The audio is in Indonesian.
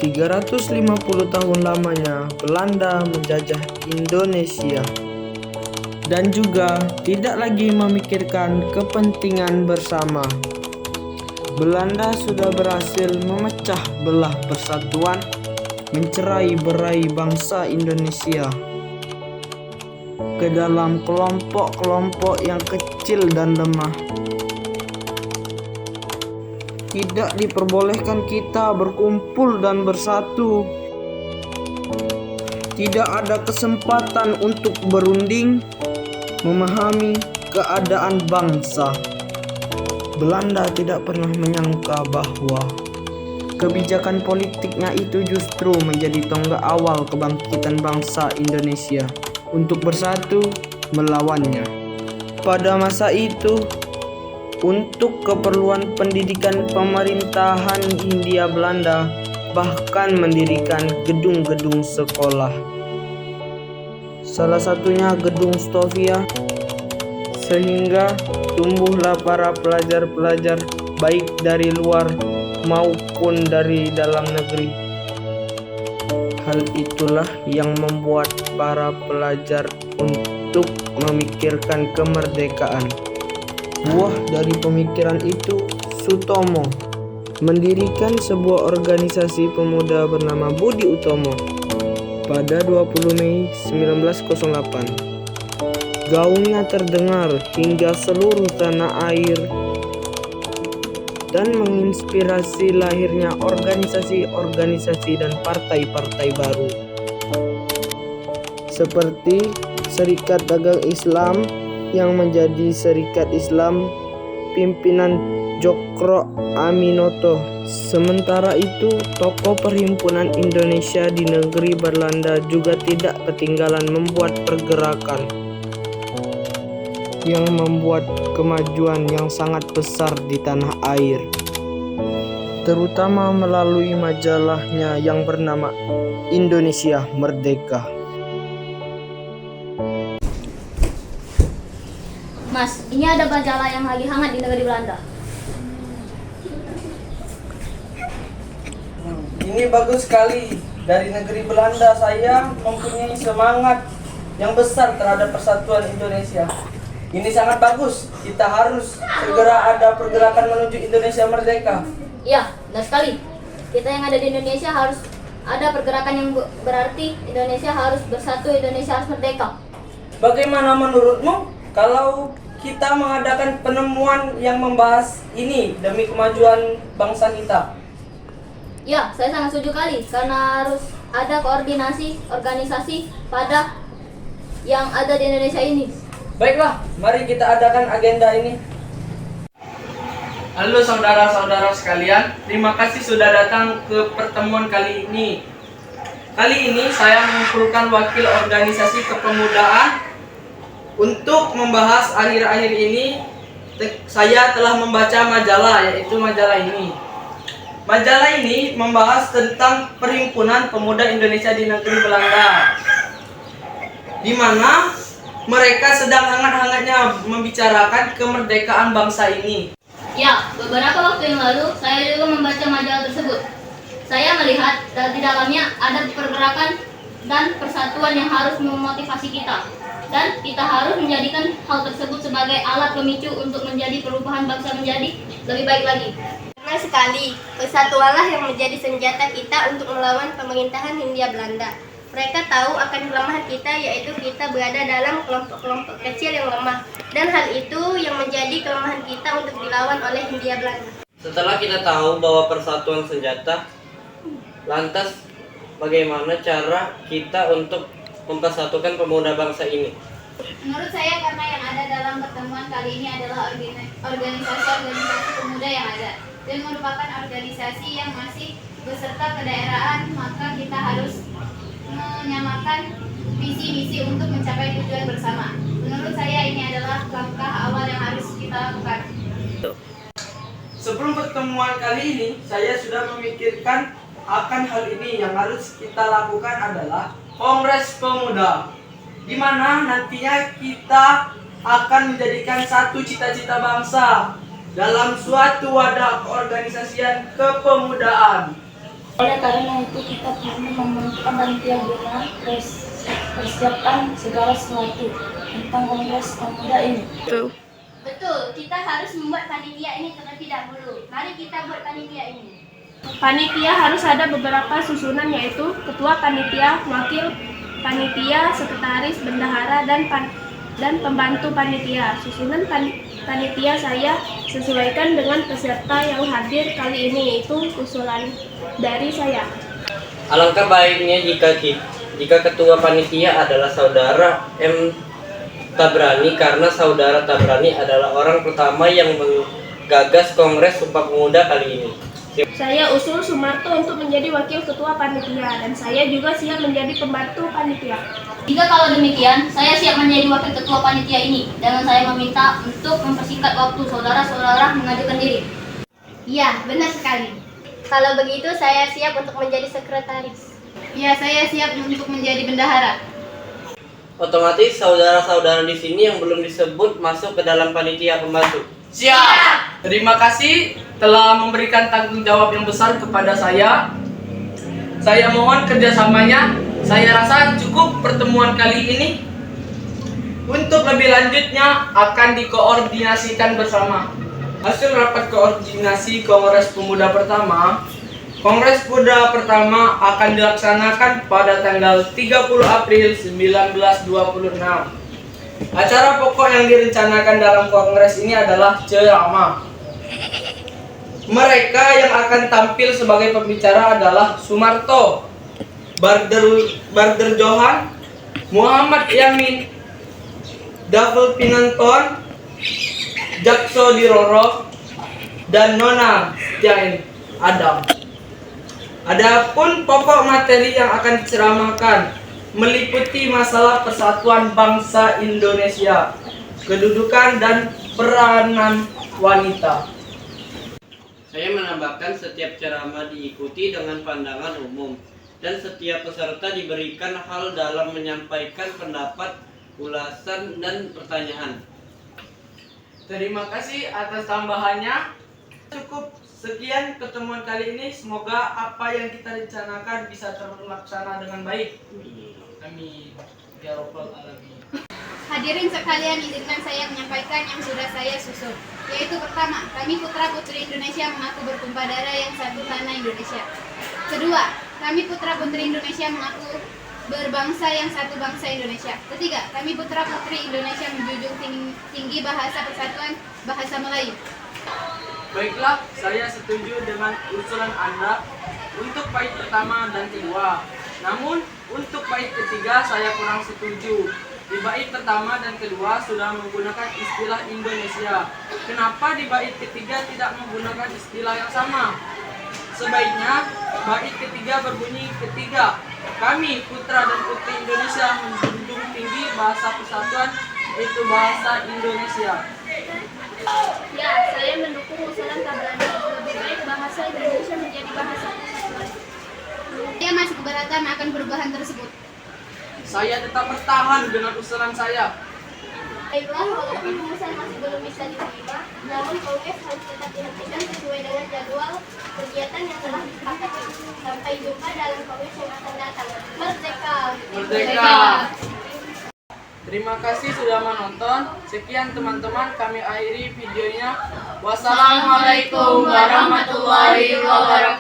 350 tahun lamanya Belanda menjajah Indonesia dan juga tidak lagi memikirkan kepentingan bersama. Belanda sudah berhasil memecah belah persatuan, mencerai-berai bangsa Indonesia ke dalam kelompok-kelompok yang kecil dan lemah. Tidak diperbolehkan kita berkumpul dan bersatu. Tidak ada kesempatan untuk berunding, memahami keadaan bangsa. Belanda tidak pernah menyangka bahwa kebijakan politiknya itu justru menjadi tonggak awal kebangkitan bangsa Indonesia untuk bersatu melawannya. Pada masa itu, untuk keperluan pendidikan pemerintahan Hindia Belanda bahkan mendirikan gedung-gedung sekolah. Salah satunya Gedung Stovia, sehingga tumbuhlah para pelajar-pelajar baik dari luar maupun dari dalam negeri. Hal itulah yang membuat para pelajar untuk memikirkan kemerdekaan. Buah dari pemikiran itu, Sutomo mendirikan sebuah organisasi pemuda bernama Budi Utomo pada 20 Mei 1908. Gaungnya terdengar hingga seluruh tanah air dan menginspirasi lahirnya organisasi-organisasi dan partai-partai baru seperti Serikat Dagang Islam yang menjadi Serikat Islam pimpinan Djokro Aminoto. Sementara itu, tokoh Perhimpunan Indonesia di negeri Belanda juga tidak ketinggalan membuat pergerakan yang membuat kemajuan yang sangat besar di tanah air, terutama melalui majalahnya yang bernama Indonesia Merdeka. Mas, ini ada majalah yang lagi hangat di negeri Belanda. Ini bagus sekali. Dari negeri Belanda saya mempunyai semangat yang besar terhadap persatuan Indonesia. Ini sangat bagus. Kita harus segera ada pergerakan menuju Indonesia Merdeka. Iya, benar sekali. Kita yang ada di Indonesia harus ada pergerakan yang berarti Indonesia harus bersatu, Indonesia harus merdeka. Bagaimana menurutmu kalau kita mengadakan penemuan yang membahas ini demi kemajuan bangsa kita? Ya, saya sangat setuju kali karena harus ada koordinasi organisasi pada yang ada di Indonesia ini. Baiklah, mari kita adakan agenda ini. Halo saudara-saudara sekalian, terima kasih sudah datang ke pertemuan kali ini. Kali ini saya mengumpulkan wakil organisasi kepemudaan untuk membahas akhir-akhir ini. Saya telah membaca majalah, yaitu majalah ini. Majalah ini membahas tentang Perhimpunan Pemuda Indonesia di negeri Belanda, di mana mereka sedang hangat-hangatnya membicarakan kemerdekaan bangsa ini. Ya, beberapa waktu yang lalu saya juga membaca majalah tersebut. Saya melihat di dalamnya ada pergerakan dan persatuan yang harus memotivasi kita. Dan kita harus menjadikan hal tersebut sebagai alat pemicu untuk menjadi perubahan bangsa menjadi lebih baik lagi. Benar sekali, persatuanlah yang menjadi senjata kita untuk melawan pemerintahan Hindia Belanda. Mereka tahu akan kelemahan kita, yaitu kita berada dalam kelompok-kelompok kecil yang lemah. Dan hal itu yang menjadi kelemahan kita untuk dilawan oleh Hindia Belanda. Setelah kita tahu bahwa persatuan senjata, lantas bagaimana cara kita untuk mempersatukan pemuda bangsa ini? Menurut saya karena yang ada dalam pertemuan kali ini adalah organisasi-organisasi pemuda yang ada dan merupakan organisasi yang masih beserta kedaerahan, maka kita harus menyamakan visi-misi untuk mencapai tujuan bersama. Menurut saya ini adalah langkah awal yang harus kita lakukan. Sebelum pertemuan kali ini, saya sudah memikirkan akan hal ini. Yang harus kita lakukan adalah Kongres Pemuda, di mana nantinya kita akan menjadikan satu cita-cita bangsa dalam suatu wadah keorganisasian kepemudaan. Oleh karena itu kita perlu membentuk panitia guna persiapkan segala sesuatu tentang Kongres Pemuda ini. Betul, kita harus membuat panitia ini terlebih dahulu. Mari kita buat panitia ini. Panitia harus ada beberapa susunan, yaitu ketua panitia, wakil panitia, sekretaris, bendahara, dan pembantu panitia. Susunan panitia saya sesuaikan dengan peserta yang hadir kali ini, yaitu usulan dari saya. Alangkah baiknya jika ketua panitia adalah saudara M. Tabrani, karena saudara Tabrani adalah orang pertama yang menggagas Kongres Sumpah Pemuda kali ini. Saya usul Sumarto untuk menjadi wakil ketua panitia, dan saya juga siap menjadi pembantu panitia. Jika kalau demikian, saya siap menjadi wakil ketua panitia ini. Dan saya meminta untuk mempersingkat waktu saudara-saudara mengajukan diri. Iya, benar sekali. Kalau begitu saya siap untuk menjadi sekretaris. Ya, saya siap untuk menjadi bendahara. Otomatis saudara-saudara di sini yang belum disebut masuk ke dalam panitia pembantu. Siap. Terima kasih telah memberikan tanggung jawab yang besar kepada saya. Saya mohon kerjasamanya. Saya rasa cukup pertemuan kali ini. Untuk lebih lanjutnya akan dikoordinasikan bersama. Hasil rapat koordinasi Kongres Pemuda pertama. Kongres Pemuda pertama akan dilaksanakan pada tanggal 30 April 1926. Acara pokok yang direncanakan dalam kongres ini adalah ceramah. Mereka yang akan tampil sebagai pembicara adalah Sumarto, Barder Johan, Muhammad Yamin, Davel Pinanton, Jakso Diroro, dan Nona Jain Adam. Adapun pokok materi yang akan diceramahkan meliputi masalah persatuan bangsa Indonesia, kedudukan dan peranan wanita. Saya menambahkan setiap ceramah diikuti dengan pandangan umum dan setiap peserta diberikan hal dalam menyampaikan pendapat, ulasan, dan pertanyaan. Terima kasih atas tambahannya. Cukup sekian pertemuan kali ini. Semoga apa yang kita rencanakan bisa terlaksana dengan baik. Amin. Ya Rabbal Alamin. Hadirin sekalian, izinkan saya menyampaikan yang sudah saya susun. Yaitu pertama, kami putra putri Indonesia mengaku bertumpah darah yang satu tanah Indonesia. Kedua, kami putra putri Indonesia mengaku berbangsa yang satu bangsa Indonesia. Ketiga, kami putra putri Indonesia menjunjung tinggi bahasa persatuan bahasa Melayu. Baiklah, saya setuju dengan usulan Anda untuk bait pertama dan kedua. Namun, untuk bait ketiga saya kurang setuju. Di bait pertama dan kedua sudah menggunakan istilah Indonesia. Kenapa di bait ketiga tidak menggunakan istilah yang sama? Sebaiknya bait ketiga berbunyi ketiga. Kami putra dan putri Indonesia menjunjung tinggi bahasa persatuan, yaitu bahasa Indonesia. Ya, saya mendukung usulan Tabrani. Lebih baik bahasa Indonesia menjadi bahasa persatuan. Saya masih keberatan akan perubahan tersebut. Saya tetap bertahan dengan usulan saya. Baiklah, walaupun rumusan masih belum bisa diterima, namun kongres harus tetap dihentikan sesuai dengan jadwal kegiatan yang telah disepakati. Sampai jumpa dalam kongres yang akan datang. Merdeka! Merdeka! Terima kasih sudah menonton. Sekian teman-teman, kami akhiri videonya. Wassalamualaikum warahmatullahi wabarakatuh.